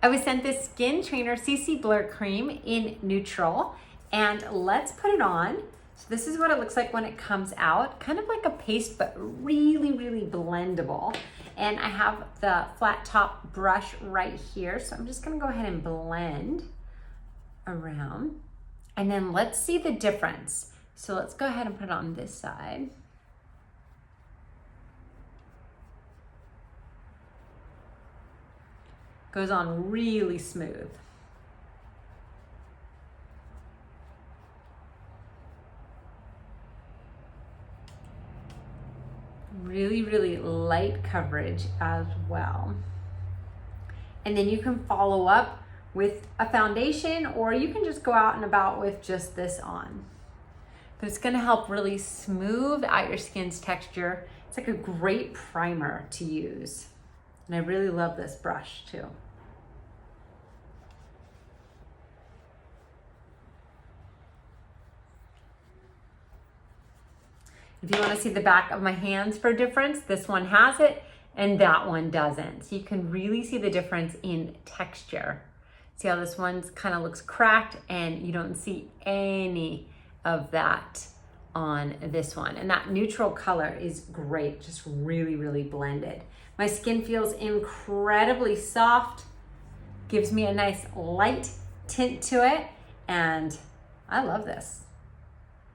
I was sent this Skin Trainer CC Blur Cream in neutral, and let's put it on. So this is what it looks like when it comes out, kind of like a paste, but really, really blendable. And I have the flat top brush right here. So I'm just gonna go ahead and blend around. And then let's see the difference. So let's go ahead and put it on this side. Goes on really smooth. Really, really light coverage as well. And then you can follow up with a foundation, or you can just go out and about with just this on. But it's gonna help really smooth out your skin's texture. It's like a great primer to use. And I really love this brush too. If you want to see the back of my hands for a difference, this one has it and that one doesn't. So you can really see the difference in texture. See how this one kind of looks cracked, and you don't see any of that on this one. And that neutral color is great, just really, really blended. My skin feels incredibly soft, gives me a nice light tint to it, and I love this.